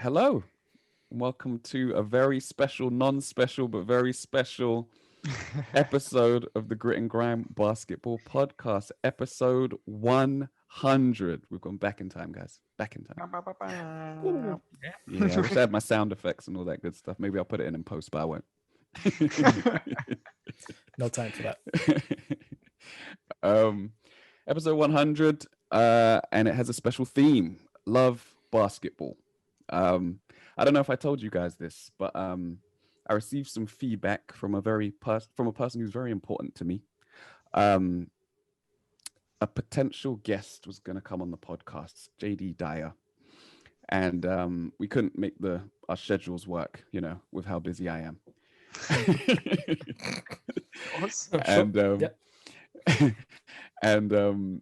Hello, and welcome to a very special, non-special, but very special episode of the Grit and Grime Basketball Podcast, episode 100. We've gone back in time, guys. Back in time. Yeah, I wish I had my sound effects and all that good stuff. Maybe I'll put it in post, but I won't. No time for that. Episode 100, and it has a special theme: love basketball. I don't know if I told you guys this, but I received some feedback from a person who's very important to me. A potential guest was going to come on the podcast, JD Dyer, and we couldn't make our schedules work, with how busy I am. And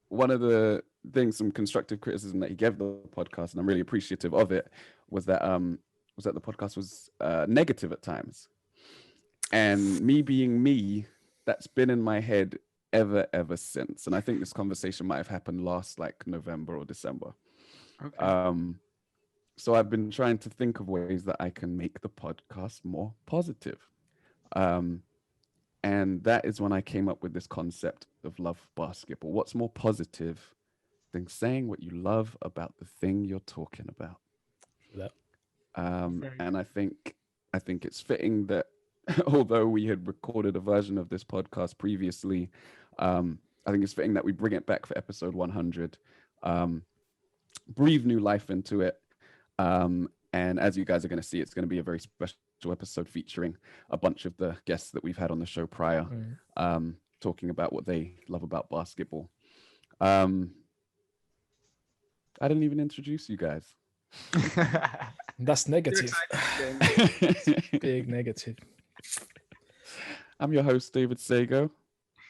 one of the things, some constructive criticism that he gave the podcast, and I'm really appreciative of it, was that the podcast was negative at times. And me being me, that's been in my head ever since. And I think this conversation might have happened last November or December. Okay. So I've been trying to think of ways that I can make the podcast more positive. And that is when I came up with this concept of love basketball. What's more positive than saying what you love about the thing you're talking about? Yep. And I think it's fitting that although we had recorded a version of this podcast previously, I think it's fitting that we bring it back for episode 100, breathe new life into it. And as you guys are going to see, it's going to be a very special episode featuring a bunch of the guests that we've had on the show prior, talking about what they love about basketball. I didn't even introduce you guys. That's negative. Big negative. I'm your host, David Sago.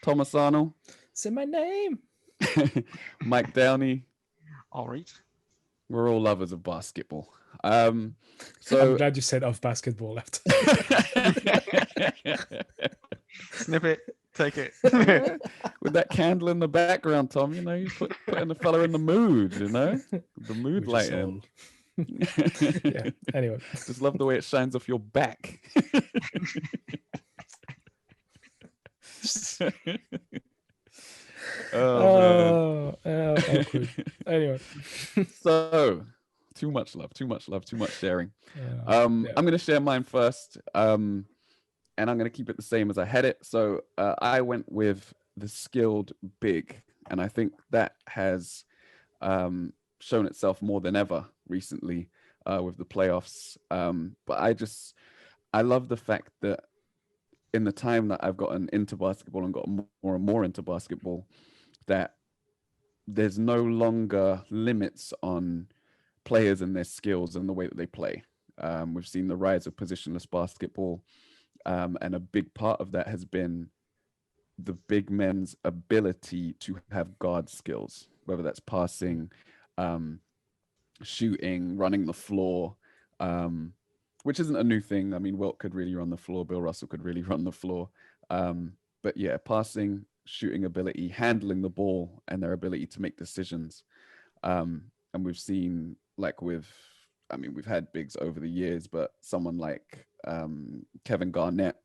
Thomas Arnold. Say my name. Mike Downey. All right. We're all lovers of basketball. So I'm glad you said of basketball left. Snip it. Take it. With that candle in the background, Tom, you putting the fella in the mood, the mood lighting. Yeah. Anyway, just love the way it shines off your back. Awkward. Anyway, so too much love, too much sharing. I'm going to share mine first, and I'm going to keep it the same as I had it. So I went with the skilled big, and I think that has shown itself more than ever recently with the playoffs. But I love the fact that in the time that I've gotten into basketball and got more and more into basketball, that there's no longer limits on players and their skills and the way that they play. We've seen the rise of positionless basketball, and a big part of that has been the big men's ability to have guard skills, whether that's passing, shooting, running the floor, which isn't a new thing. I mean, Wilt could really run the floor. Bill Russell could really run the floor. But yeah, passing, shooting ability, handling the ball, and their ability to make decisions. And we've seen, we've had bigs over the years, but someone like Kevin Garnett,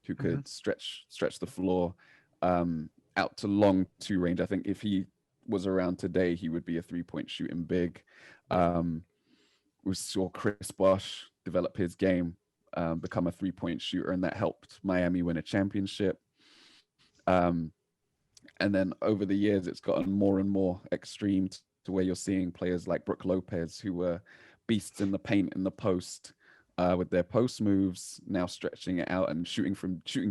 who could stretch the floor out to long two range. I think if he was around today, he would be a 3-point shooting big. We saw Chris Bosh develop his game, become a 3-point shooter, and that helped Miami win a championship. And then over the years, it's gotten more and more extreme to where you're seeing players like Brook Lopez, who were beasts in the paint, in the post, with their post moves, now stretching it out and shooting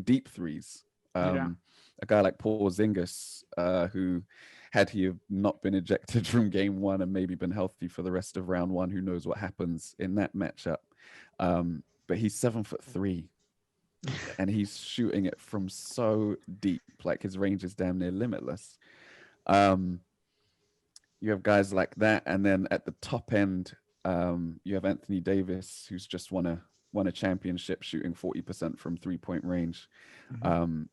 deep threes. A guy like Paul Zingis, who, had he have not been ejected from game one and maybe been healthy for the rest of round one, who knows what happens in that matchup. But he's 7'3", and he's shooting it from so deep, like his range is damn near limitless. You have guys like that, and then at the top end, you have Anthony Davis, who's just won a championship shooting 40% from 3-point range.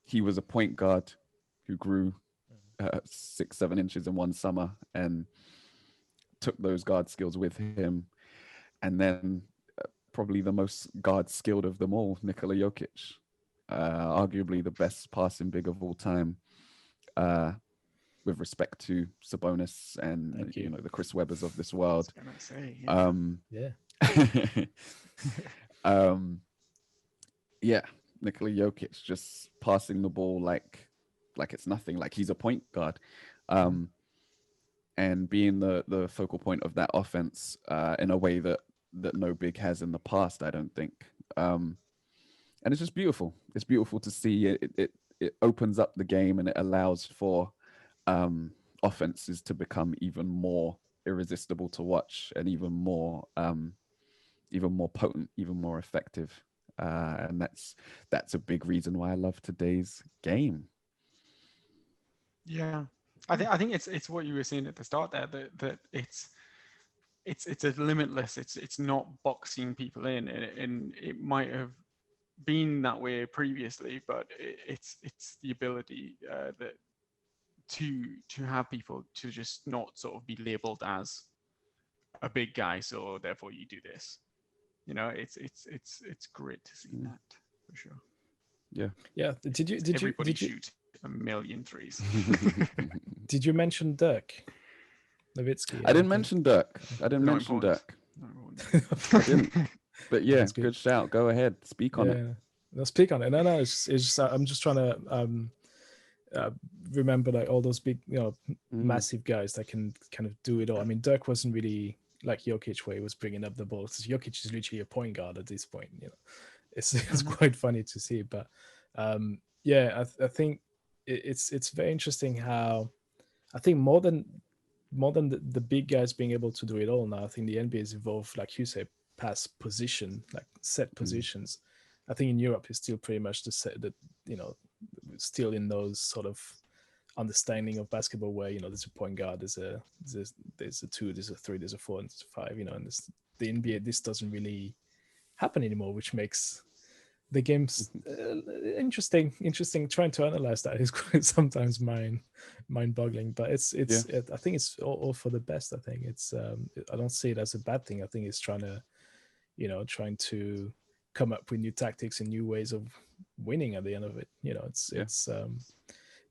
He was a point guard who grew 6-7 inches in one summer and took those guard skills with him. and then probably the most guard skilled of them all, Nikola Jokic, arguably the best passing big of all time, with respect to Sabonis and the Chris Webbers of this world. I was gonna say, Yeah, Nikola Jokic just passing the ball like it's nothing, like he's a point guard, and being the focal point of that offense in a way that no big has in the past, I don't think. And it's just beautiful. It's beautiful to see. It opens up the game, and it allows for offenses to become even more irresistible to watch, and even more potent, even more effective. And that's a big reason why I love today's game. Yeah, I think it's what you were saying at the start there, that it's a limitless. It's not boxing people in, and it might have been that way previously, but it's the ability that to have people to just not sort of be labeled as a big guy, so therefore you do this. It's great to see that, for sure. Yeah. Did you shoot a million threes? Did you mention Dirk Nowitzki? I didn't mention Dirk. I didn't mention Dirk. I didn't. But yeah, good shout. Go ahead. Speak on it. No, speak on it. No, it's just I'm just trying to remember like all those big, massive guys that can kind of do it all. I mean, Dirk wasn't really like Jokic, where he was bringing up the ball. Jokic is literally a point guard at this point. It's quite funny to see. But I think it's very interesting how I think more than the big guys being able to do it all now, I think the NBA has evolved, like you said, past position, like set positions. I think in Europe it's still pretty much the set that still in those sort of understanding of basketball where there's a point guard, there's a 2, there's a 3, there's a 4, and there's a 5. And the NBA, this doesn't really happen anymore, which makes the game's interesting. Trying to analyze that is quite sometimes mind-boggling, but I think it's all for the best. I think it's I don't see it as a bad thing. I think it's trying to come up with new tactics and new ways of winning at the end of it.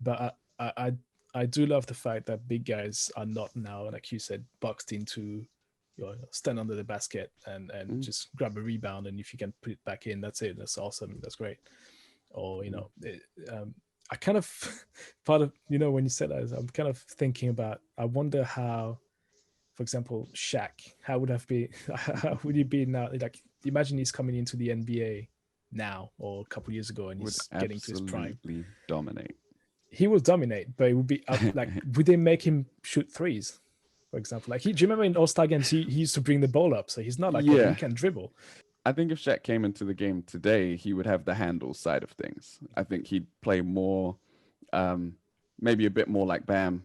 But I do love the fact that big guys are not now, like you said, boxed into stand under the basket and just grab a rebound, and if you can put it back in, that's it. That's awesome. That's great. Or I kind of part of when you said that, I'm kind of thinking about, I wonder how, for example, Shaq, how would he be now? Like, imagine he's coming into the NBA now or a couple of years ago, and he's getting to his prime. Dominate. He will dominate, but it would be like, would they make him shoot threes, for example? Like, do you remember in All-Star games, he used to bring the ball up, so he's not like he can dribble. I think if Shaq came into the game today, he would have the handle side of things. I think he'd play more, maybe a bit more like Bam.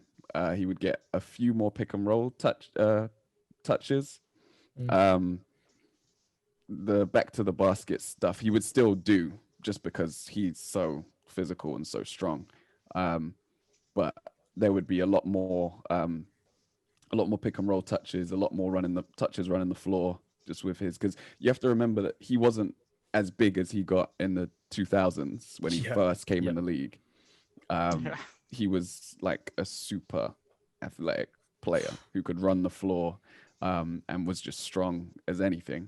He would get a few more pick and roll touches. The back to the basket stuff he would still do, just because he's so physical and so strong. But there would be a lot more pick and roll touches, a lot more running the floor, just with his, because you have to remember that he wasn't as big as he got in the 2000s when he first came in the league. He was like a super athletic player who could run the floor, and was just strong as anything.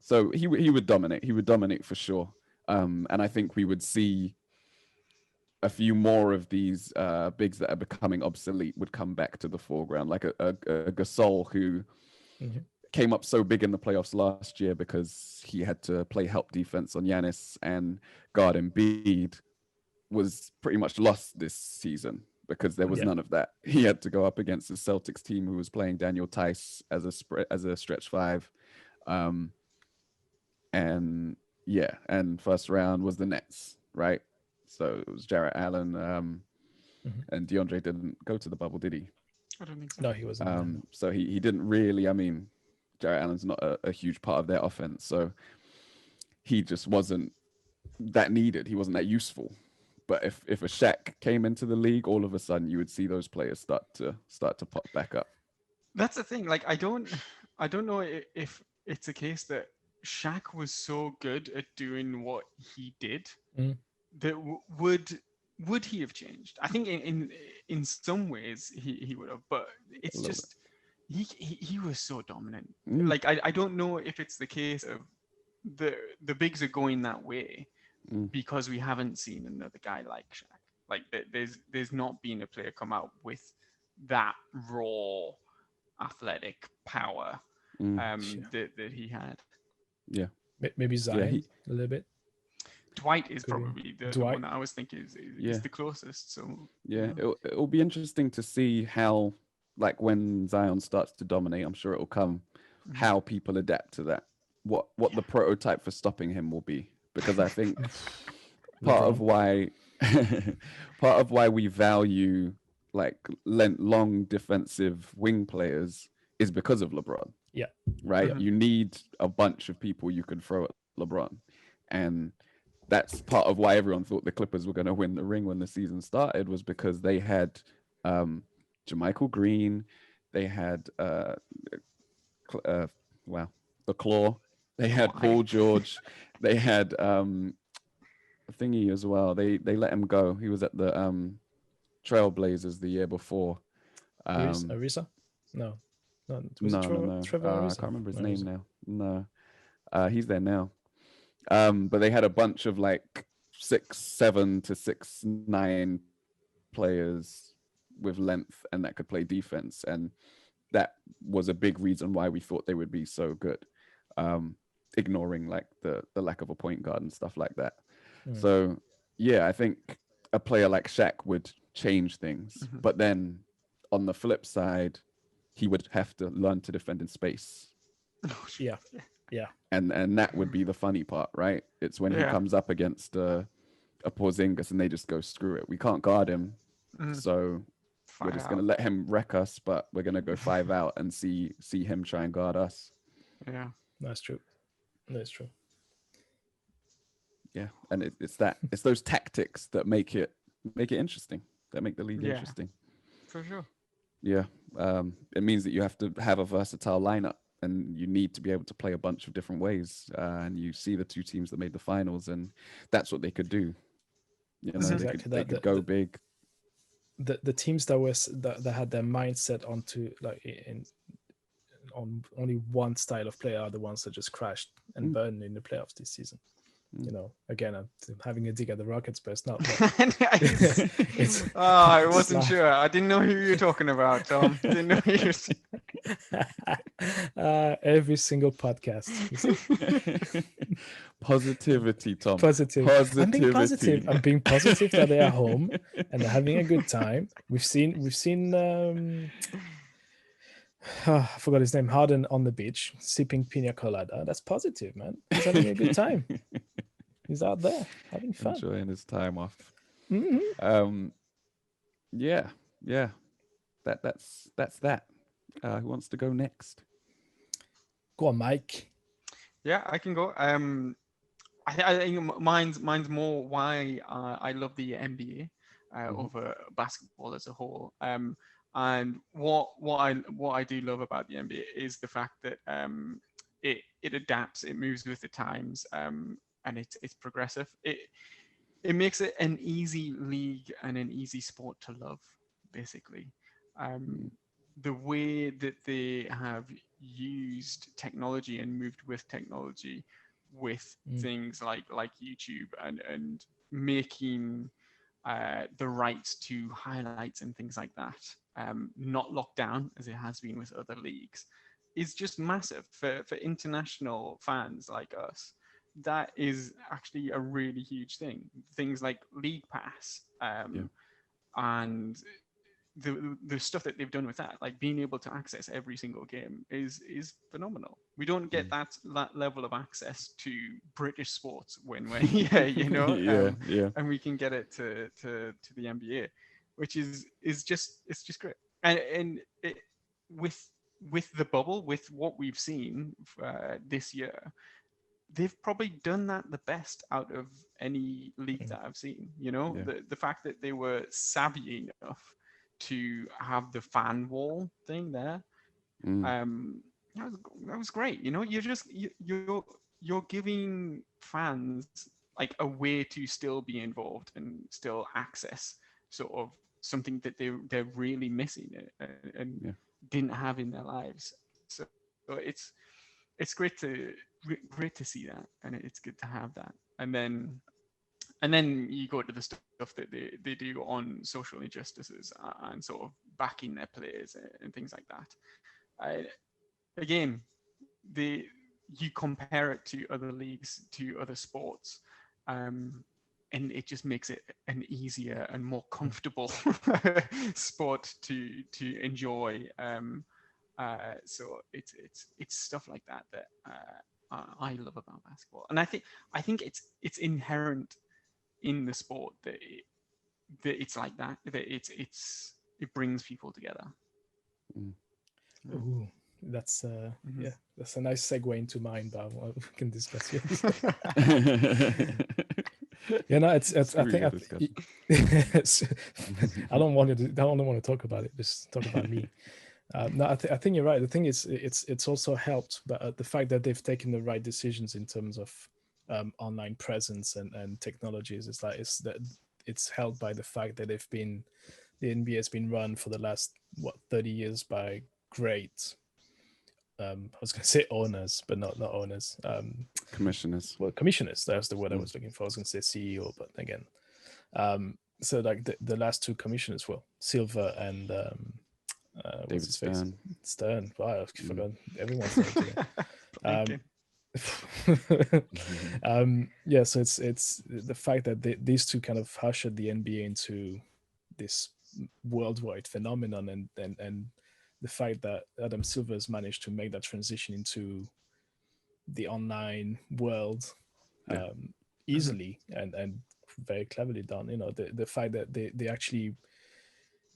So he would dominate. He would dominate for sure. And I think we would see a few more of these bigs that are becoming obsolete would come back to the foreground, like a Gasol who came up so big in the playoffs last year because he had to play help defense on Giannis and guard Embiid, was pretty much lost this season because there was none of that. He had to go up against the Celtics team who was playing Daniel Tice as a stretch 5. And first round was the Nets, right? So it was Jarrett Allen, and DeAndre didn't go to the bubble, did he? I don't think so. No, he wasn't. So he didn't really. I mean, Jarrett Allen's not a huge part of their offense, so he just wasn't that needed. He wasn't that useful. But if a Shaq came into the league, all of a sudden you would see those players start to pop back up. That's the thing. Like, I don't I don't know if it's a case that Shaq was so good at doing what he did Mm. that would he have changed? I think in some ways he would have, but A it's little bit. just he was so dominant. Mm, Like I don't know if it's the case of the bigs are going that way mm, because we haven't seen another guy like Shaq. Like there's not been a player come out with that raw athletic power mm. Yeah. that he had. Yeah, Maybe yeah, Zion a little bit. Dwight is Could be probably the one Dwight. that I was thinking is yeah, the closest. So yeah. yeah. It'll be interesting to see how, like, when Zion starts to dominate, I'm sure it'll come Mhm. how people adapt to that. What the prototype for stopping him will be, because I think part of LeBron. why part of why we value like long defensive wing players is because of LeBron, Yeah. right? Yeah. Mhm. You need a bunch of people you can throw at LeBron, and that's part of why everyone thought the Clippers were going to win the ring when the season started, was because they had um Jermichael Green, they had uh wow, the Claw, they had Why? Paul George, they had thingy as well. They let him go. He was at the Trailblazers the year before. Um, Arisa? No. No. Was it no, no, no. Trevor I Arisa? can't remember his No, name Arisa. now. No, he's there now. But they had a bunch of like 6'7" to 6'9" players with length and that could play defense, and that was a big reason why we thought they would be so good. Um, Ignoring like the lack of a point guard and stuff like that. Mm. So yeah, I think a player like Shaq would change things, Mhm. but then on the flip side, he would have to learn to defend in space, Yeah. Yeah. and that would be the funny part, right? It's when he Yeah. comes up against a Porzingis and they just go screw it. We can't guard him, Mhm. so we're Fire just gonna out. let him wreck us, but we're gonna go 5 out and see him try and guard us. Yeah. That's true. That's true. Yeah, and it's those tactics that make it interesting, that make the league Yeah. interesting. For sure. Yeah, it means that you have to have a versatile lineup, and you need to be able to play a bunch of different ways. And you see the two teams that made the finals, and that's what they could do. You That's know, Mhm. exactly they that. could go big. The teams that had their mindset onto like on only one style of play are the ones that just crashed and Mm, burned in the playoffs this season. mm. Again, I'm having a dig at the Rockets, but it's not. Nice. It's Oh, I it's wasn't not. sure. I didn't know who you were talking about, Tom. Didn't know who you Every single podcast, you see, Positivity, Tom. positive. I'm being positive. Positivity. I'm being positive that they are home and they're having a good time. We've seen. I forgot his name. Harden on the beach sipping pina colada. That's positive, man. He's having a good time. He's out there having fun. Enjoying his time off. Mhm. Um, yeah, yeah. That's that. Who wants to go next? Go on, Mike. Yeah, I can go. I think mine's more why I love the NBA Mhm. over basketball as a whole. And what I do love about the NBA is the fact that it adapts, it moves with the times, and it's progressive. It makes it an easy league and an easy sport to love, basically. Um, Mm, the way that they have used technology and moved with technology with Mm. things like YouTube and making the rights to highlights and things like that not locked down as it has been with other leagues is just massive for international fans like us. That is actually a really huge thing. Things like League Pass yeah. and the stuff that they've done with that, like being able to access every single game, is phenomenal. We don't get Mm. that level of access to British sports when we're here, Yeah, yeah. and we can get it to the NBA, which is just it's just great. And it, with with the bubble, with what we've seen this year, they've probably done that the best out of any league Mm. that I've seen. You know, Yeah. the fact that they were savvy enough to have the fan wall thing there, Mm, um, that was great. You know, you're giving fans like a way to still be involved and still access sort of something that they're really missing and Yeah. didn't have in their lives. So it's great to see that, and it's good to have that. And then you go to the stuff that they do on social injustices and sort of backing their players and things like that. Again, the you compare it to other leagues, to other sports, and it just makes it an easier and more comfortable sport to enjoy. So it's stuff like that that I love about basketball, and I think it's inherent in the sport that it's like that it brings people together. Mm. Ooh, that's Mhm. yeah, that's a nice segue into mine, but we can discuss yours. Yeah, no, it's I Really think good discussion. I don't want to talk about it. Just talk about me. No, I think you're right. The thing is, it's also helped, but the fact that they've taken the right decisions in terms of online presence and technologies is like it's held by the fact that the NBA has been run for the last 30 years by great. I was going to say owners, but not owners. Commissioners. Well, commissioners. That's the word I Mm. was looking for. I was going to say CEO, but again, so like the last two commissioners, well, Silver and what's David his face? Stern. Stern. Wow, I Mm. forgot everyone's name today. Blinking. Yeah, so it's the fact that these two kind of ushered the NBA into this worldwide phenomenon, and the fact that Adam Silver has managed to make that transition into the online world Yeah. easily and very cleverly done. You know, the fact that they actually,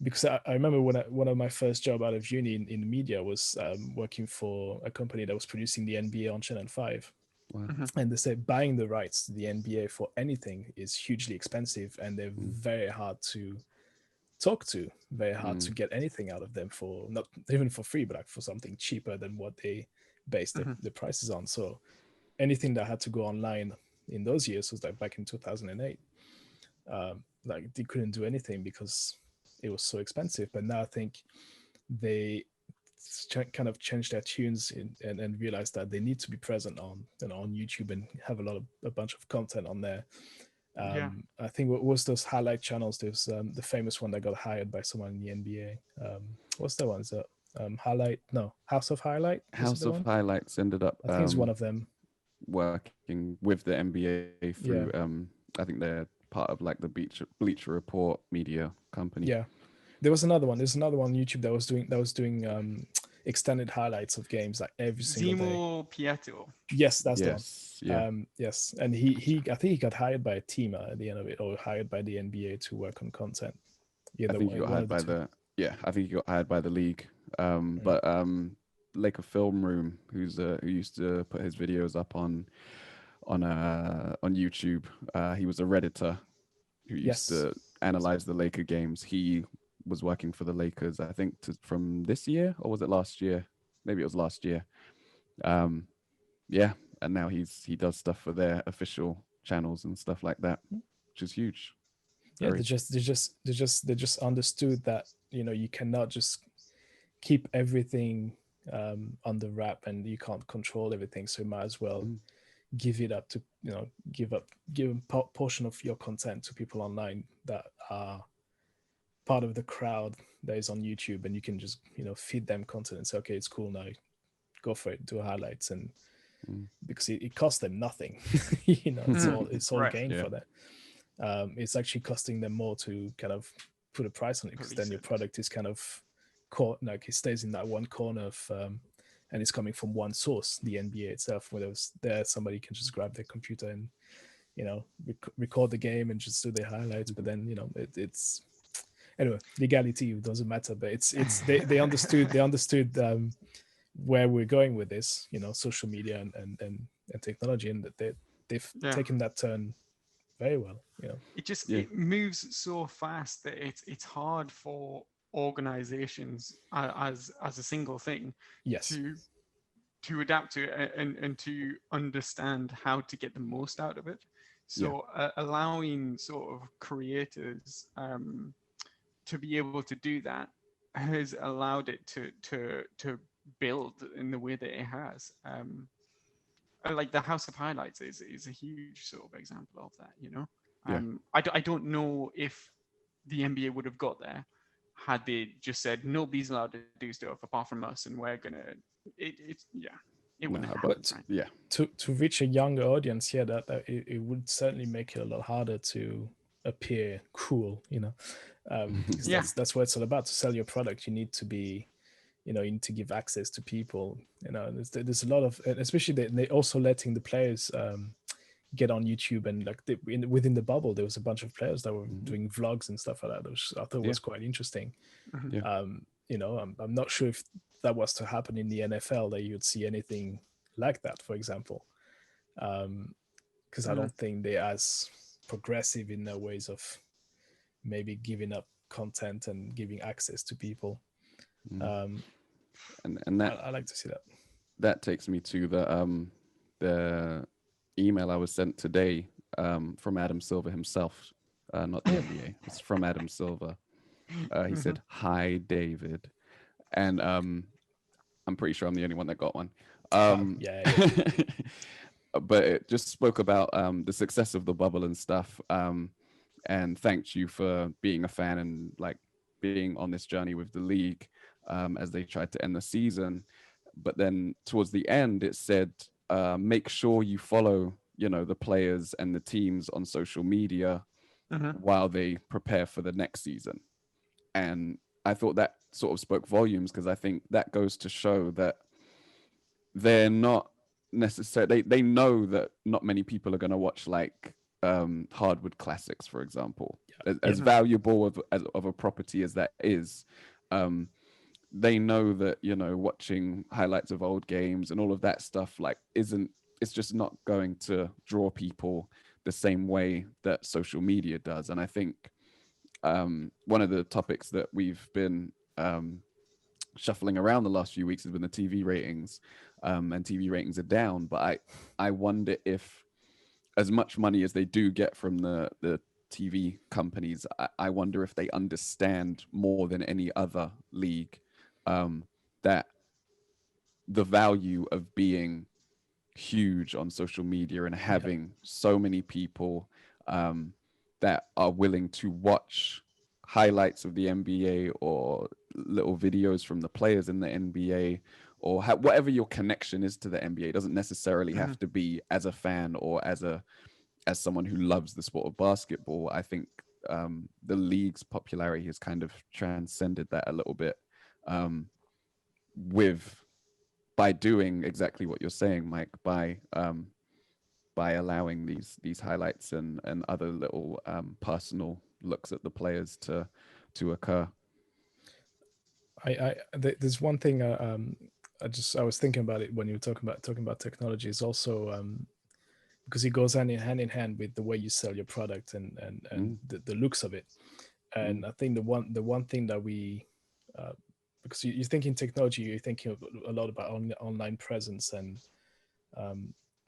because I remember when one of my first job out of uni in the media was working for a company that was producing the NBA on Channel 5. Wow. Mhm. And they say buying the rights to the NBA for anything is hugely expensive, and they're Mm. very hard to talk to, very hard to Mm. get anything out of them for not even for free, but like for something cheaper than what they base Mhm. the prices on. So anything that had to go online in those years was like back in 2008. Like they couldn't do anything because it was so expensive. But now I think they kind of changed their tunes and realized that they need to be present on on YouTube and have a bunch of content on there. Yeah. I think what was those highlight channels? There's the famous one that got hired by someone in the NBA. What's that one? Is that highlight? No, House of Highlight. Is it House the of one? Highlights ended up I think it's one of them. working with the NBA Yeah, through I think they're part of like the Bleacher Report media company. yeah. There was another one. There's another one on YouTube that was doing extended highlights of games like every single day. Zemo Pieto. Yes, that's the one. Yes. Yeah. Yes, and he I think he got hired by a team at the end of it, or hired by the NBA to work on content. Yeah, I think he got one hired of the by two. I think he got hired by the league. Mm. But Laker Film Room, who used to put his videos up on YouTube. He was a Redditor who used Yes, to analyze the Laker games. He was working for the Lakers, I think, from this year, or was it last year? Maybe it was last year. Um, yeah, and now he does stuff for their official channels and stuff like that, which is huge. yeah. Very. They just understood that you cannot just keep everything under wrap, and you can't control everything. So you might as well Mm. give it up to give a portion of your content to people online that are part of the crowd that is on YouTube, and you can just feed them content and say, okay, it's cool now, go for it, do highlights, and Mm. because it costs them nothing, it's all Right. gain Yeah. for them. It's actually costing them more to kind of put a price on it, because then Police your it. product is kind of caught, like it stays in that one corner of and it's coming from one source, the NBA itself, where somebody can just grab their computer and record the game and just do their highlights. But then it's anyway, legality doesn't matter, but it's they understood where we're going with this, social media and technology, and that they've Yeah. taken that turn very well. Yeah. It moves so fast that it's hard for organizations as a single thing Yes. to adapt to it and to understand how to get the most out of it. Yeah. So allowing sort of creators to be able to do that has allowed it to build in the way that it has. Like the House of Highlights is a huge sort of example of that. You know, Yeah. I don't know if the NBA would have got there had they just said nobody's allowed to do stuff apart from us, and we're gonna. It's yeah, it wouldn't Nah, have but happened. Right? yeah, To reach a younger audience, yeah, that it would certainly make it a lot harder to appear cool, you know, because Yeah. that's what it's all about. To sell your product, you need to be, you know, you need to give access to people. You know, there's a lot of, especially they also letting the players get on YouTube, and like within the bubble, there was a bunch of players that were doing vlogs and stuff like that, which I thought was quite interesting. Mhm. Yeah. You know, I'm not sure if that was to happen in the NFL that you'd see anything like that, for example, because I don't think they're as progressive in their ways of maybe giving up content and giving access to people. And that I like to see that. that takes me to the email I was sent today from Adam Silver himself, not the NBA. It's from Adam Silver. He said, "Hi, David," and I'm pretty sure I'm the only one that got one. Yeah. But it just spoke about the success of the bubble and stuff, and thanked you for being a fan and like being on this journey with the league as they tried to end the season. But then towards the end, it said, make sure you follow, you know, the players and the teams on social media while they prepare for the next season. And I thought that sort of spoke volumes, because I think that goes to show that they're not necessarily, they know that not many people are going to watch like hardwood classics, for example. As valuable of a property as that is, they know that, you know, watching highlights of old games and all of that stuff like it's just not going to draw people the same way that social media does. And I think one of the topics that we've been shuffling around the last few weeks has been the TV ratings, and TV ratings are down. But I wonder if, as much money as they do get from the TV companies, I wonder if they understand more than any other league that the value of being huge on social media and having so many people that are willing to watch highlights of the NBA or little videos from the players in the NBA, or whatever your connection is to the NBA. It doesn't necessarily have to be as a fan or as someone who loves the sport of basketball. I think the league's popularity has kind of transcended that a little bit, by doing exactly what you're saying, Mike, by allowing these highlights and other little personal looks at the players to occur. There's one thing I was thinking about it when you were talking about technology, is also because it goes hand in hand with the way you sell your product and the looks of it. And I think the one thing that we because you're thinking technology, you're thinking a lot about online presence and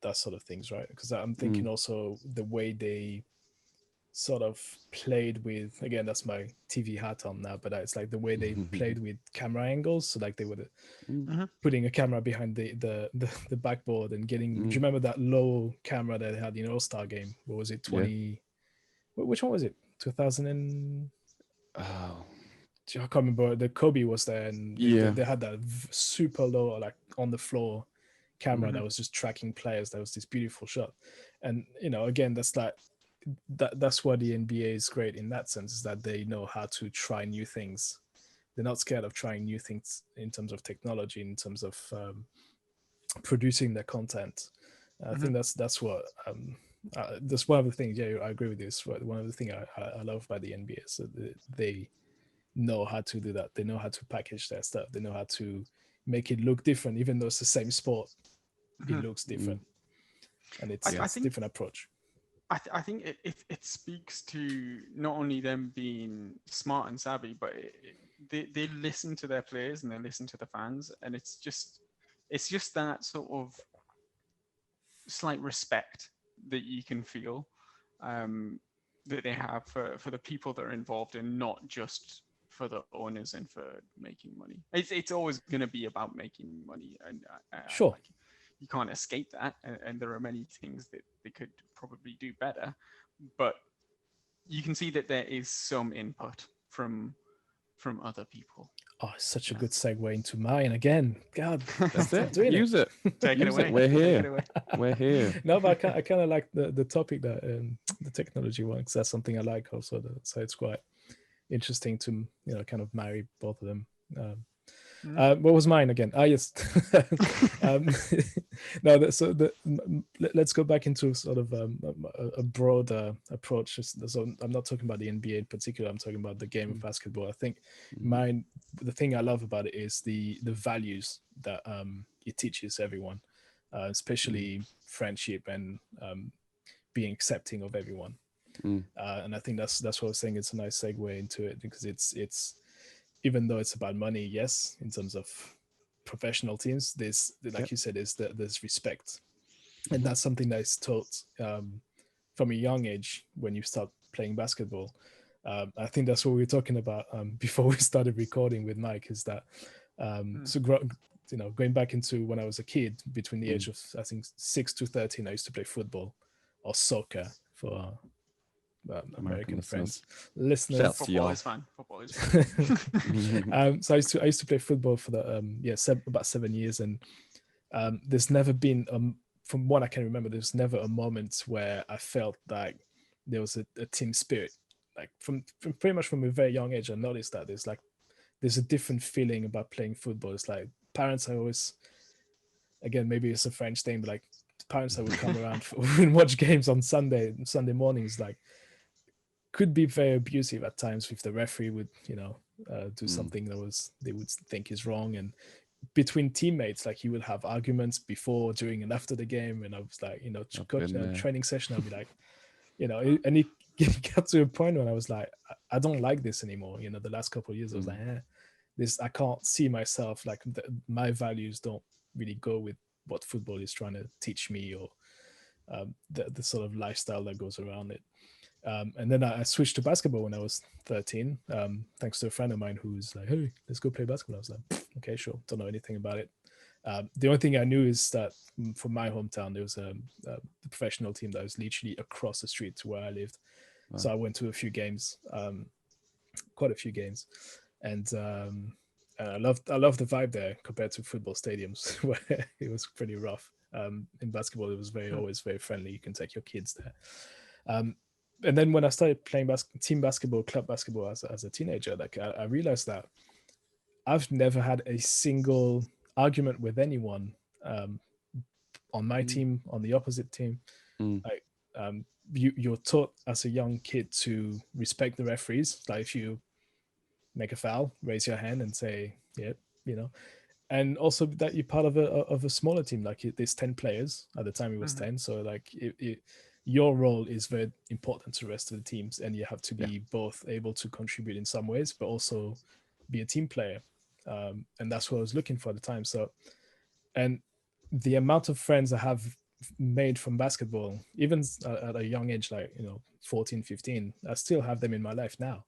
that sort of things, right? Because I'm thinking also the way they sort of played with, again, that's my TV hat on now, but it's like the way they played with camera angles. So like they were putting a camera behind the backboard and getting. Do you remember that low camera that they had in All-Star game? What was it? 20? Which one was it? 2000 and. Oh. I can't remember. The Kobe was there, and they had that super low, like on the floor camera that was just tracking players. That was this beautiful shot, and you know, again, that's why the NBA is great in that sense, is that they know how to try new things. They're not scared of trying new things in terms of technology, in terms of producing their content. I think that's what that's one of the things. Yeah, I agree with this. One of the things I love about the NBA is that they know how to do that. They know how to package their stuff. They know how to make it look different, even though it's the same sport. It looks different, and it's a different approach. I think it speaks to not only them being smart and savvy, but they listen to their players and they listen to the fans, and it's just it's just that sort of slight respect that you can feel that they have for the people that are involved, and not just for the owners and for making money. It's always going to be about making money, and Sure. like, you can't escape that, and there are many things that they could probably do better, but you can see that there is some input from other people. Oh, it's such a good segue into mine again. God, That's it. doing Use it. Take it Use away. it. We're Take it here. away. We're here. No, but I kind of like the topic that the technology one, because that's something I like also. So it's quite interesting to kind of marry both of them. What was mine again? Yes. No, let's go back into sort of a broader approach. So I'm not talking about the NBA in particular. I'm talking about the game of basketball. I think the thing I love about it is the values that it teaches everyone, especially friendship and being accepting of everyone. And I think that's what I was saying. It's a nice segue into it, because it's even though it's about money, yes, in terms of professional teams, there's, like you said, there's respect, and that's something that is taught from a young age when you start playing basketball. I think that's what we were talking about before we started recording with Mike, is that going back into when I was a kid, between the age of I think 6 to 13, I used to play football or soccer for American friends, listeners. Football is fun. Football is fun. So I used to play football for about 7 years, and there's never been from what I can remember, there's never a moment where I felt like there was a team spirit. Like from pretty much from a very young age, I noticed that there's a different feeling about playing football. It's like parents are always, again, maybe it's a French thing, but like parents that would come around and watch games on Sunday mornings, like, could be very abusive at times if the referee would, do something that they would think is wrong. And between teammates, like, you would have arguments before, during, and after the game. And I was like, coach, training session, I'd be like, and it got to a point when I was like, I don't like this anymore. The last couple of years, I was like, this, I can't see myself, like, my values don't really go with what football is trying to teach me, or the sort of lifestyle that goes around it. And then I switched to basketball when I was 13, thanks to a friend of mine who was like, hey, let's go play basketball. I was like, okay, sure. Don't know anything about it. The only thing I knew is that from my hometown, there was a professional team that was literally across the street to where I lived. Wow. So I went to a few games, quite a few games. And I loved the vibe there compared to football stadiums where it was pretty rough. In basketball, it was always very friendly. You can take your kids there. And then when I started playing team basketball, club basketball as a teenager, like, I realized that I've never had a single argument with anyone on my team, on the opposite team. Like, you're taught as a young kid to respect the referees. Like, if you make a foul, raise your hand and say, yeah, and also that you're part of a smaller team. Like, there's 10 players at the time. It was 10. So like your role is very important to the rest of the teams, and you have to be both able to contribute in some ways, but also be a team player. And that's what I was looking for at the time. So, and the amount of friends I have made from basketball, even at a young age, like, 14, 15, I still have them in my life now.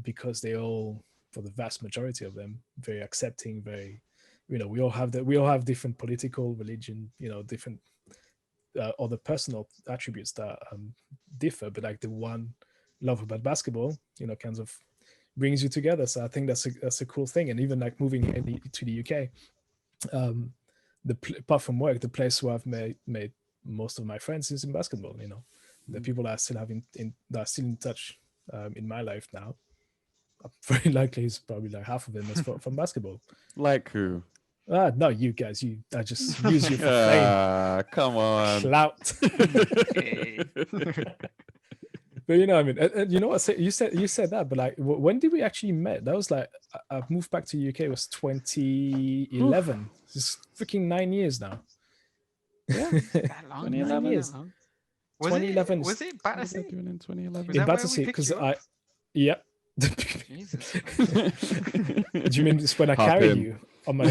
Because they all, for the vast majority of them, very accepting, very, we all have different political, religion, different other personal attributes that differ, but like the one love about basketball, kind of brings you together. So I think that's a cool thing. And even like moving to the UK, apart from work, the place where I've made most of my friends is in basketball. The people that I still have that are still in touch in my life now, very likely is probably like half of them is from basketball. Like who? No, you guys. I just use you for fame. Come on, clout. But I mean, you know what? You said that, but like, when did we actually met? That was like, I moved back to the UK. It was 2011. It's freaking 9 years now. Yeah, that long. 9 years. 2011. Was it Battersea? In 2011. In Battersea, because yeah. Jesus. Do you mean it's when I carried you? on my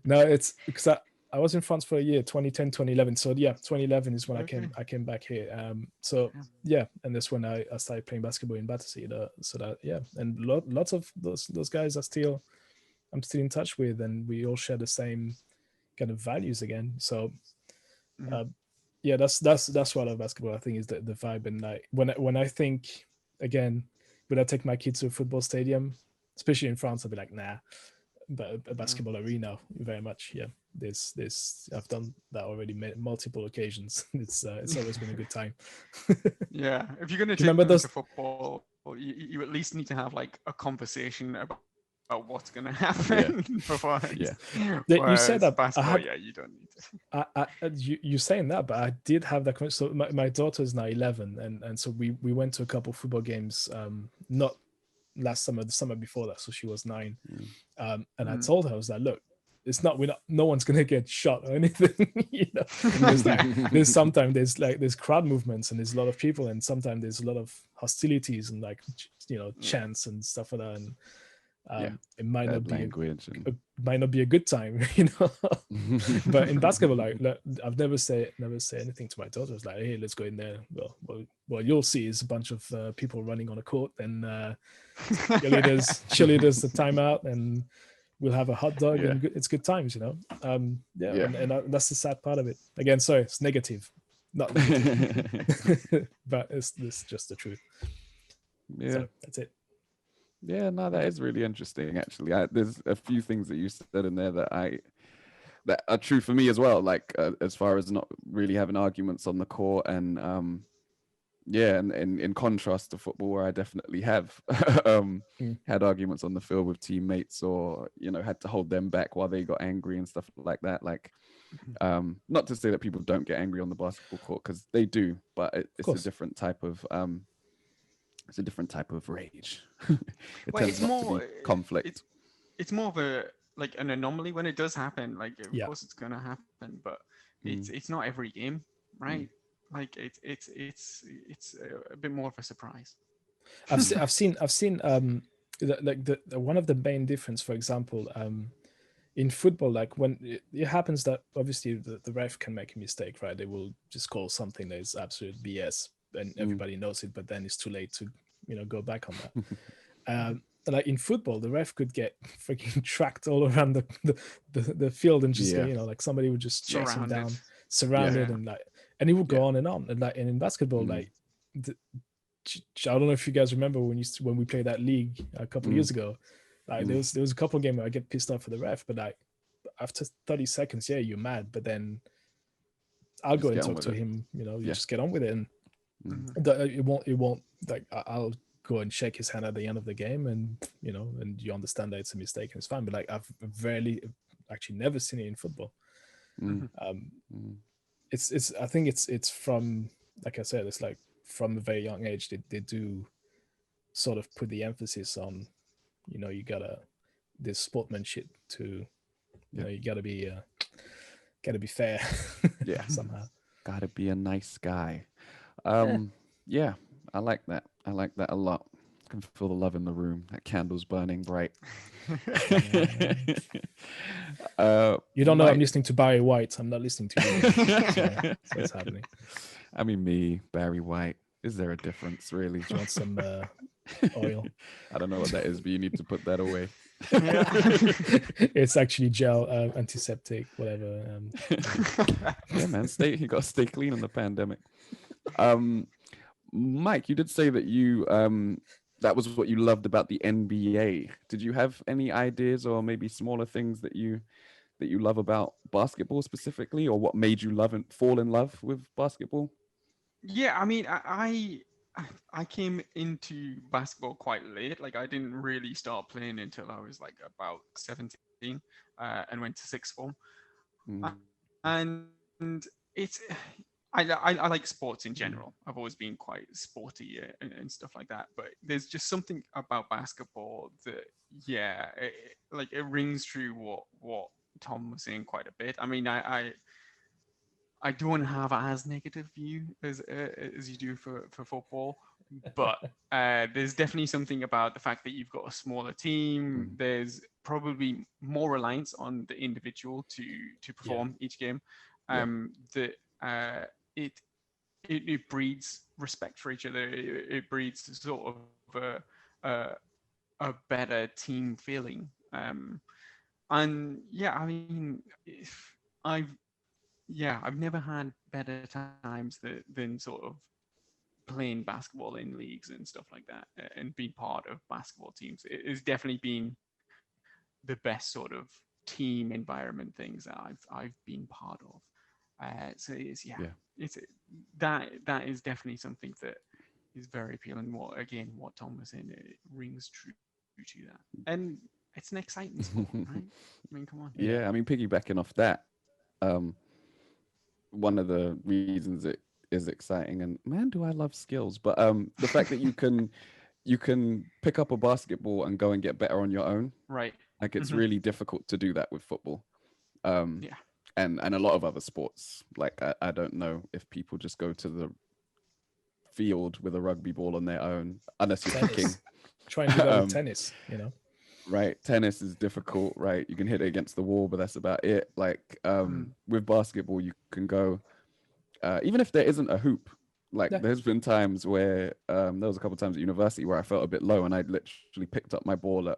no, it's because I was in France for a year, 2010, 2011. So yeah, 2011 is when I came back here. So yeah, and that's when I started playing basketball in Battersea. So that yeah, and lots of those guys I'm still in touch with, and we all share the same kind of values again. So yeah, that's what I love basketball. I think is the vibe, and like when I think again, would I take my kids to a football stadium, especially in France? I'd be like, nah. But a basketball arena, very much. Yeah, there's I've done that already multiple occasions. It's always been a good time. Yeah, if you're going to Do you take remember them those? to football, you at least need to have like a conversation about what's going to happen beforehand. Yeah. You said that basketball, yeah, you don't need to. You saying that, but I did have that. So my daughter is now 11, and so we went to a couple football games. Not last summer, the summer before that. So she was 9, and I told her, I was like, look, it's not no one's gonna get shot or anything. You know, there's crowd movements and there's a lot of people, and sometimes there's a lot of hostilities and like chants and stuff like that, and it might not be a good time, you know. But in basketball, like I've never say anything to my daughter. It's like, hey, let's go in there. Well, you'll see is a bunch of people running on a court, and cheerleaders the timeout, and we'll have a hot dog, and it's good times, you know. And that's the sad part of it. Again, sorry, it's negative, not negative, but it's just the truth. Yeah, so that's it. Yeah, no, that is really interesting. Actually, there's a few things that you said in there that are true for me as well. Like as far as not really having arguments on the court, and and in contrast to football, where I definitely have had arguments on the field with teammates, or had to hold them back while they got angry and stuff like that. Like, not to say that people don't get angry on the basketball court, because they do, but it's a different type of rage. Tends not to be conflict. It's more of an anomaly when it does happen. Like, of course it's gonna happen, but it's not every game, right? Like it's a bit more of a surprise. I've seen the one of the main difference, for example, in football, like when it happens that obviously the ref can make a mistake, right? They will just call something that is absolute BS, and everybody knows it, but then it's too late to go back on that. Like in football, the ref could get freaking tracked all around the field, and just like somebody would just chase him down, surrounded, and it would go on, and in basketball, like I don't know if you guys remember when we played that league a couple of years ago. Like there was a couple of games where I get pissed off at the ref, but like after 30 seconds, you're mad, but then I'll go and talk to him. You just get on with it, and it won't like I'll go and shake his hand at the end of the game, and and you understand that it's a mistake and it's fine. But like I've actually never seen it in football. It's I think it's from, like I said, it's like from a very young age they do sort of put the emphasis on, you gotta, there's sportsmanship to, you gotta be fair. Somehow gotta be a nice guy. I like that. I like that a lot. I can feel the love in the room. That candle's burning bright. You don't know I'm listening to Barry White. I'm not listening to you. So what's happening? I mean, me, Barry White. Is there a difference, really? Do you want some oil? I don't know what that is, but you need to put that away. It's actually gel, antiseptic, whatever. Yeah, man. You got to stay clean in the pandemic. Mike, you did say that you that was what you loved about the NBA. Did you have any ideas or maybe smaller things that you love about basketball specifically, or what made you fall in love with basketball? Yeah, I mean, I came into basketball quite late. Like, I didn't really start playing until I was like about 17, and went to sixth form. And it's I like sports in general. I've always been quite sporty and stuff like that. But there's just something about basketball that, it rings true what Tom was saying quite a bit. I mean, I don't have as negative view as you do for football, but there's definitely something about the fact that you've got a smaller team. There's probably more reliance on the individual to perform each game. That it it breeds respect for each other. It breeds sort of a better team feeling. And yeah, I mean, if I've never had better times than sort of playing basketball in leagues and stuff like that, and being part of basketball teams. It has definitely been the best sort of team environment things that I've been part of. So it's it's that is definitely something that is very appealing. What Tom was saying, it rings true to that, and it's an exciting sport, right? I mean, come on. Yeah, I mean, piggybacking off that, one of the reasons it is exciting, and man, do I love skills, but the fact that you can pick up a basketball and go and get better on your own. Right. Like it's really difficult to do that with football. Yeah. And a lot of other sports. Like I don't know if people just go to the field with a rugby ball on their own, unless you're kicking. Try and do that with tennis, you know. Right. Tennis is difficult, right? You can hit it against the wall, but that's about it. Like with basketball, you can go, even if there isn't a hoop. Like there's been times where there was a couple of times at university where I felt a bit low and I'd literally picked up my ball at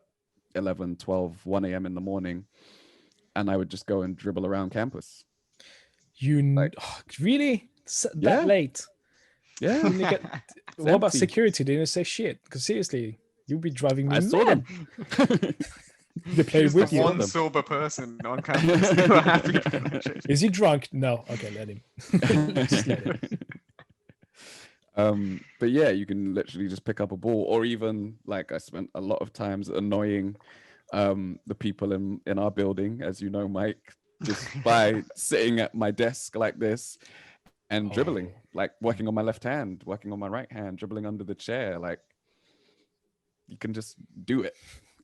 11, 12, 1 a.m. in the morning, and I would just go and dribble around campus. Really? That late? Yeah. What about security? They didn't say shit. Because seriously, you'd be driving me mad. Saw them. They play with the you. One sober person on campus. They were happy. Is he drunk? No. Okay, let him. Just let him. But yeah, you can literally just pick up a ball, or even like I spent a lot of times annoying the people in our building, as you know, Mike, just by sitting at my desk like this and dribbling, like working on my left hand, working on my right hand, dribbling under the chair. Like you can just do it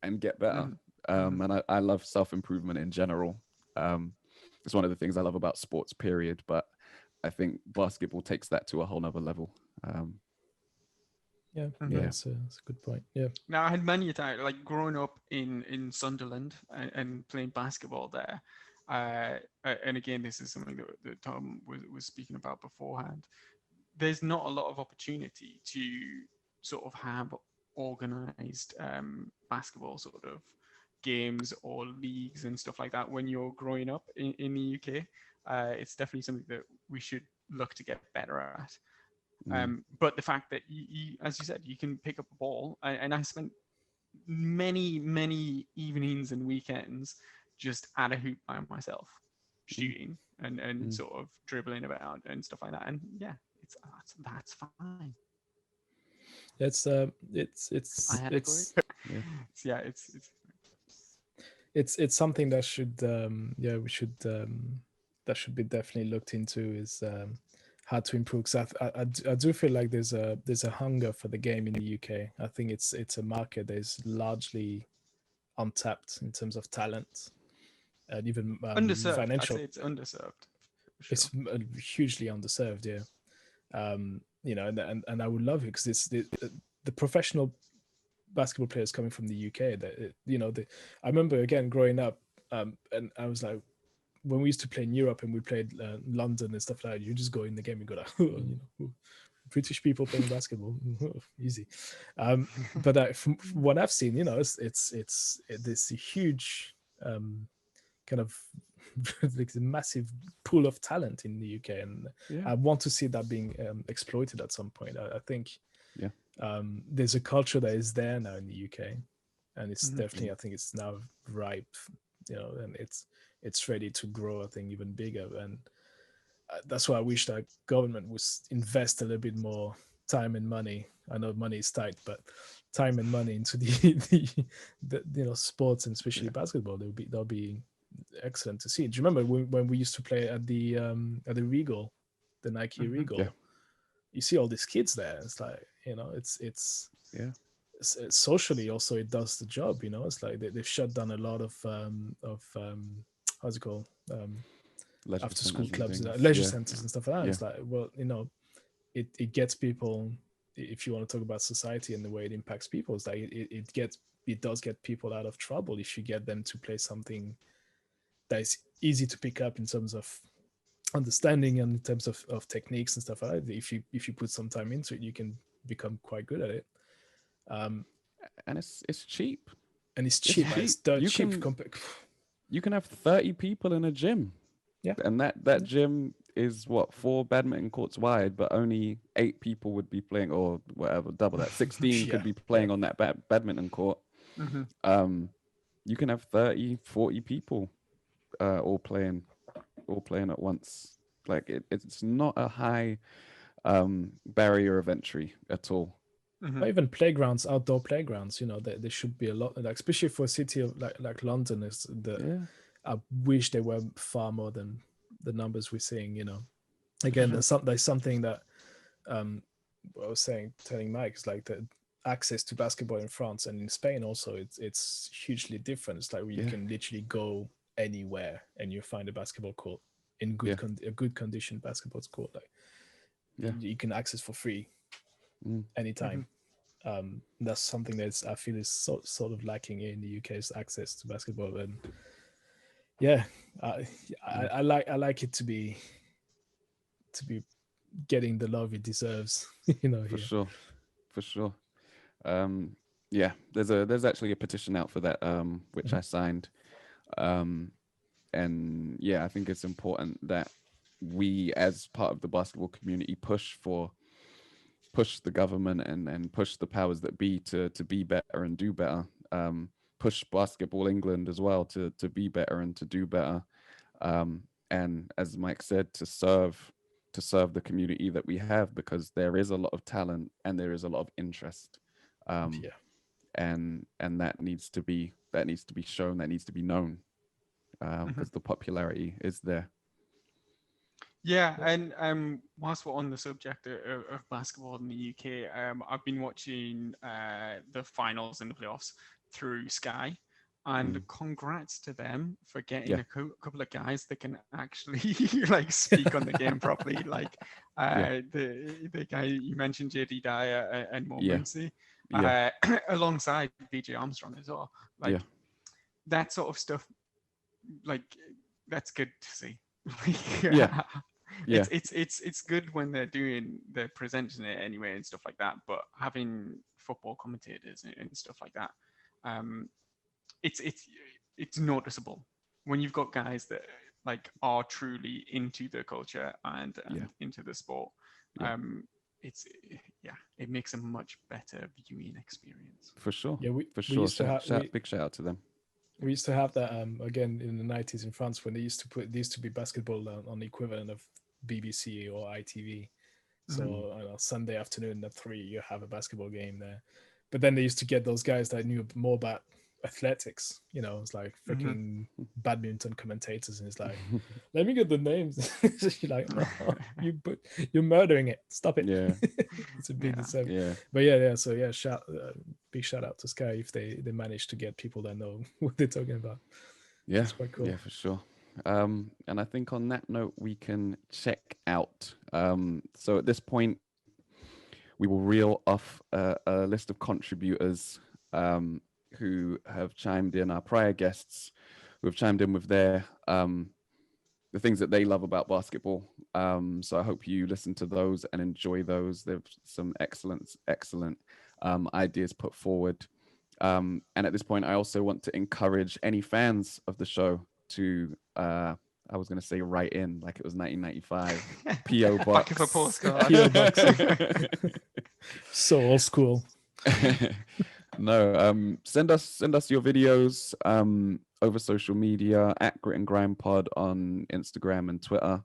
and get better. And I love self-improvement in general. It's one of the things I love about sports, period. But I think basketball takes that to a whole nother level. That's a good point. Yeah. Now I had many times, like growing up in Sunderland and playing basketball there. And again, this is something that Tom was speaking about beforehand. There's not a lot of opportunity to sort of have organized basketball sort of games or leagues and stuff like that when you're growing up in the UK. It's definitely something that we should look to get better at. But the fact that you, as you said, you can pick up a ball, and I spent many evenings and weekends just at a hoop by myself, shooting and sort of dribbling about and stuff like that. And yeah, that's fine. It's something that should that should be definitely looked into, is how to improve. Because I do feel like there's a hunger for the game in the UK. I think it's a market that is largely untapped in terms of talent and even underserved. financial. I'd say it's underserved. Sure. It's hugely underserved, yeah. You know, and I would love it, because it's the professional basketball players coming from the UK. That I remember again growing up, and I was like, when we used to play in Europe and we played London and stuff like that, you just go in the game and go like, British people playing basketball, easy. But from what I've seen, it's this huge kind of like a massive pool of talent in the UK, and I want to see that being exploited at some point. I think there's a culture that is there now in the UK, and it's definitely, I think it's now ripe, and it's ready to grow, I think, even bigger. And that's why I wish that government would invest a little bit more time and money. I know money is tight, but time and money into the sports, and especially basketball. That'll be excellent to see. Do you remember when we used to play at the Regal, the Nike Regal? You see all these kids there. It's like, it's socially also it does the job. It's like they've shut down a lot of how's it called, after school clubs, leisure centers and stuff like that. It's like, well, it gets people if you want to talk about society and the way it impacts people, it's like it does get people out of trouble if you get them to play something that is easy to pick up in terms of understanding and in terms of techniques and stuff like that. If you put some time into it, you can become quite good at it. And it's cheap. And it's cheap. cheap. It's dirt You cheap. You can have 30 people in a gym. Yeah. And that gym is what, 4 badminton courts wide, but only 8 people would be playing, or whatever, double that. 16 could be playing on that badminton court. You can have 30, 40 people all playing at once. Like it's not a high barrier of entry at all. Or even playgrounds, outdoor playgrounds, there should be a lot, like especially for a city of like London is I wish there were far more than the numbers we're seeing. Again, there's something that I was telling Mike, is like the access to basketball in France and in Spain also, it's hugely different. It's like you can literally go anywhere and you find a basketball court in a good condition basketball court, like you can access for free anytime. That's something that I feel is sort of lacking in the UK, is access to basketball. And I like it to be getting the love it deserves. For sure. There's actually a petition out for that, which I signed. And I think it's important that we, as part of the basketball community, push the government and push the powers that be to be better and do better. Push Basketball England as well to be better and to do better. And as Mike said, to serve the community that we have, because there is a lot of talent and there is a lot of interest. And that needs to be shown, that needs to be known, because the popularity is there. Yeah, and whilst we're on the subject of basketball in the UK, I've been watching the finals and the playoffs through Sky, and congrats to them for getting a couple of guys that can actually like speak on the game properly. Like the guy you mentioned, JD Dyer and Mo Muncy, alongside BJ Armstrong as well. Like that sort of stuff, like that's good to see. It's good when they're presenting it anyway and stuff like that, but having football commentators and stuff like that, it's noticeable when you've got guys that like are truly into the culture and into the sport. It makes a much better viewing experience. For sure. Big shout out to them. We used to have that again in the 90s in France, when there used to be basketball on the equivalent of BBC or ITV. So on a Sunday afternoon at 3, you have a basketball game there. But then they used to get those guys that knew more about athletics. It's like freaking badminton commentators, and it's like, let me get the names. You're like, you're murdering it. Stop it. Yeah, it's a big deception. Yeah, but So big shout out to Sky if they managed to get people that know what they're talking about. Yeah, it's quite cool. Yeah, for sure. And I think on that note, we can check out. So at this point, we will reel off a list of contributors who have chimed in, our prior guests who have chimed in with their the things that they love about basketball. So I hope you listen to those and enjoy those. There's some excellent ideas put forward. And at this point, I also want to encourage any fans of the show to, I was going to say write in like it was 1995. P.O. Box. Back of a postcard. P.O. Box. So old school. No, send us your videos over social media at Grit and Grime Pod on Instagram and Twitter,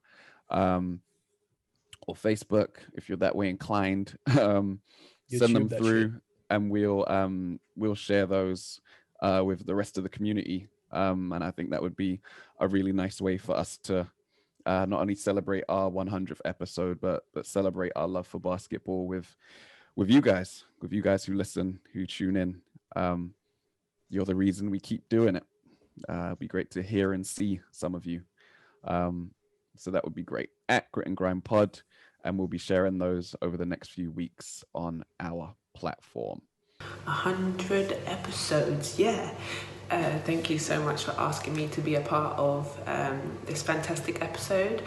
or Facebook if you're that way inclined. Send them through, and we'll share those with the rest of the community. And I think that would be a really nice way for us to not only celebrate our 100th episode, but celebrate our love for basketball with you guys who listen, who tune in. You're the reason we keep doing it. It'd be great to hear and see some of you. So that would be great. At Grit and Grime Pod. and we'll be sharing those over the next few weeks on our platform. 100 episodes, yeah. Thank you so much for asking me to be a part of this fantastic episode,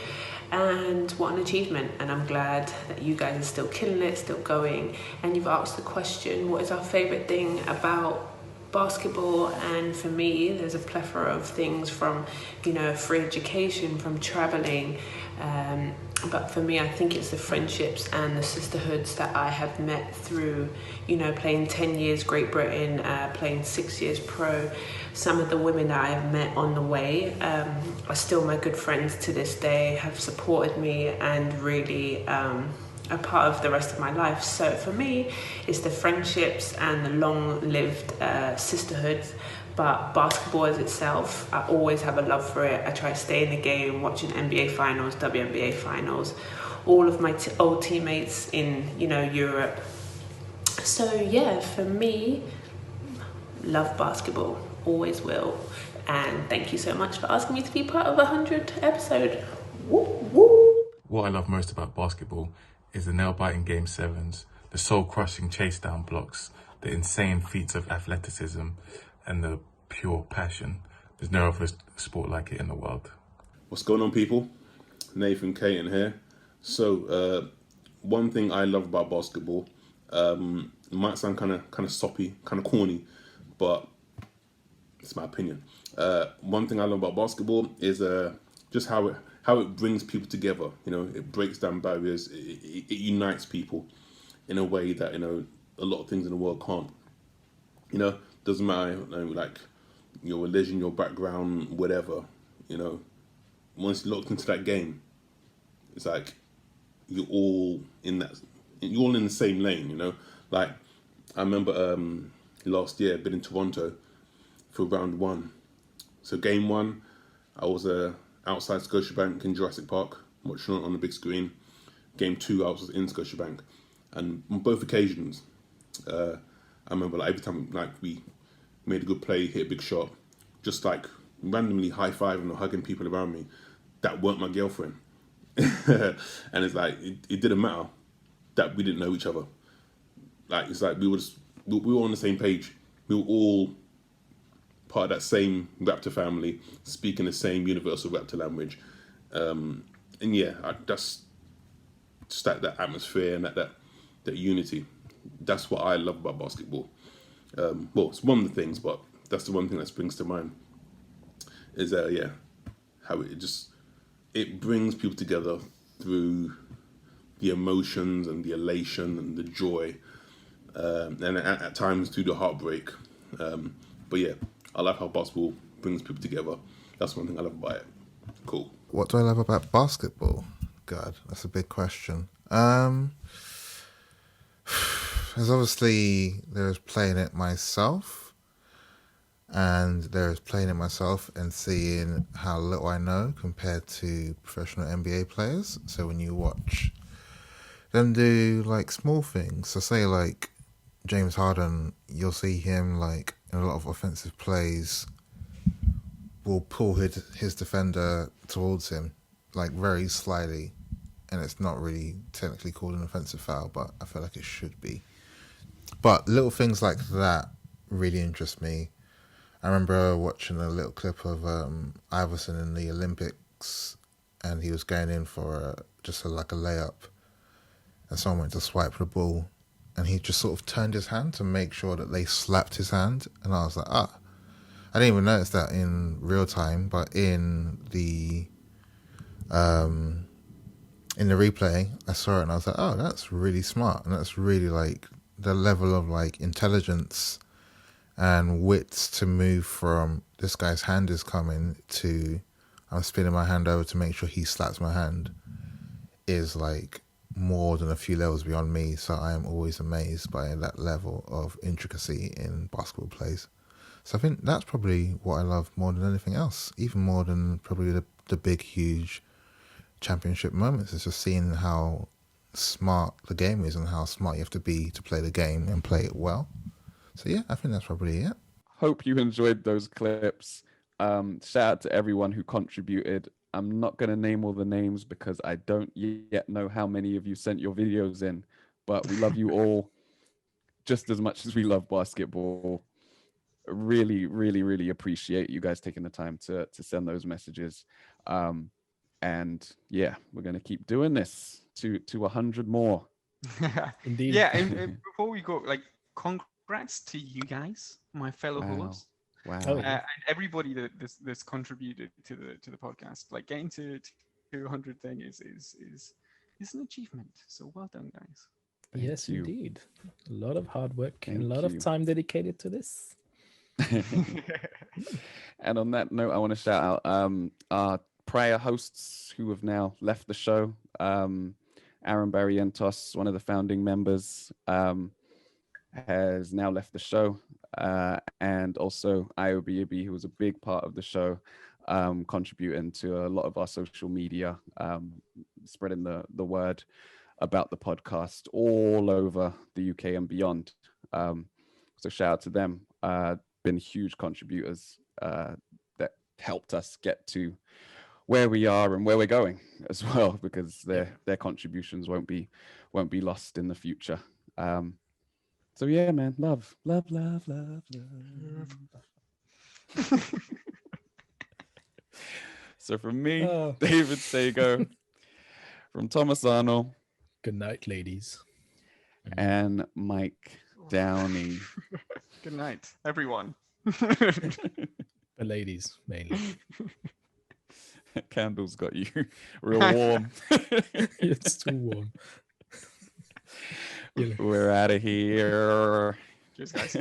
and what an achievement. And I'm glad that you guys are still killing it, still going. And you've asked the question, what is our favorite thing about basketball? And for me, there's a plethora of things, from free education, from traveling, but for me, I think it's the friendships and the sisterhoods that I have met through, playing 10 years Great Britain, playing 6 years pro. Some of the women that I have met on the way are still my good friends to this day, have supported me, and really a part of the rest of my life. So for me, it's the friendships and the long-lived sisterhoods. But basketball as itself, I always have a love for it. I try to stay in the game, watching NBA finals, WNBA finals, all of my old teammates in, Europe. So yeah, for me, love basketball, always will. And thank you so much for asking me to be part of a 100 episode. Woo, woo. What I love most about basketball is the nail-biting game sevens, the soul-crushing chase-down blocks, the insane feats of athleticism, and the pure passion. There's no other sport like it in the world. What's going on, people? Nathan Caton here. So, one thing I love about basketball, it might sound kind of soppy, kind of corny, but it's my opinion. One thing I love about basketball is just how it brings people together. It breaks down barriers. It unites people in a way that a lot of things in the world can't. Doesn't matter like your religion, your background, whatever. Once you looked into that game, it's like you're all in the same lane. Like I remember last year, I'd been in Toronto for round one. So game one, I was outside Scotiabank in Jurassic Park, watching it on the big screen. Game two, I was in Scotiabank, and on both occasions, I remember every time we made a good play, hit a big shot, just randomly high-fiving or hugging people around me that weren't my girlfriend. And it's it didn't matter that we didn't know each other. It's we were on the same page. We were all part of that same Raptor family, speaking the same universal Raptor language. And yeah, that's just that atmosphere and that unity. That's what I love about basketball. Well, it's one of the things, but that's the one thing that springs to mind. Is how it brings people together through the emotions and the elation and the joy, and at times through the heartbreak. But yeah, I love how basketball brings people together. That's one thing I love about it. Cool. What do I love about basketball? God, that's a big question. There's there's playing it myself, and there's playing it myself and seeing how little I know compared to professional NBA players. So when you watch them do small things, so say James Harden, you'll see him in a lot of offensive plays will pull his defender towards him very slightly, and it's not really technically called an offensive foul, but I feel like it should be. But little things like that really interest me. I remember watching a little clip of Iverson in the Olympics, and he was going in for a layup, and someone went to swipe the ball, and he just sort of turned his hand to make sure that they slapped his hand, and I was like, I didn't even notice that in real time, but in the replay, I saw it and I was like, oh, that's really smart, and that's really the level of intelligence and wits to move from this guy's hand is coming to I'm spinning my hand over to make sure he slaps my hand is more than a few levels beyond me. So I am always amazed by that level of intricacy in basketball plays. So I think that's probably what I love more than anything else, even more than probably the big, huge championship moments. It's just seeing how smart the game is and how smart you have to be to play the game and play it well. So yeah, I think that's probably it. Hope you enjoyed those clips. Shout out to everyone who contributed I'm not going to name all the names because I don't yet know how many of you sent your videos in, but we love you all just as much as we love basketball. Really, really, really appreciate you guys taking the time to send those messages. And yeah, we're going to keep doing this to 100 more. Indeed. Yeah, and before we go, like, congrats to you guys, my fellow Wow. hosts. Wow. Oh, yeah. And everybody that's contributed to the podcast. Like, getting to 200 thing is an achievement. So well done, guys. Thank Yes, you. indeed. A lot of hard work and a Thank lot you. of time dedicated to this. And on that note, I want to shout out our prior hosts who have now left the show. Aaron Barrientos, one of the founding members, has now left the show. And also IOBAB, who was a big part of the show, contributing to a lot of our social media, spreading the word about the podcast all over the UK and beyond. So shout out to them. Been huge contributors that helped us get to where we are and where we're going as well, because their contributions won't be lost in the future. So yeah, man, love. So from me, David Sago, from Thomas Arnold, Good night, ladies. and Mike Downey. Good night, everyone. But ladies, mainly. Candles got you real warm. It's too warm. We're out of here. Cheers, guys.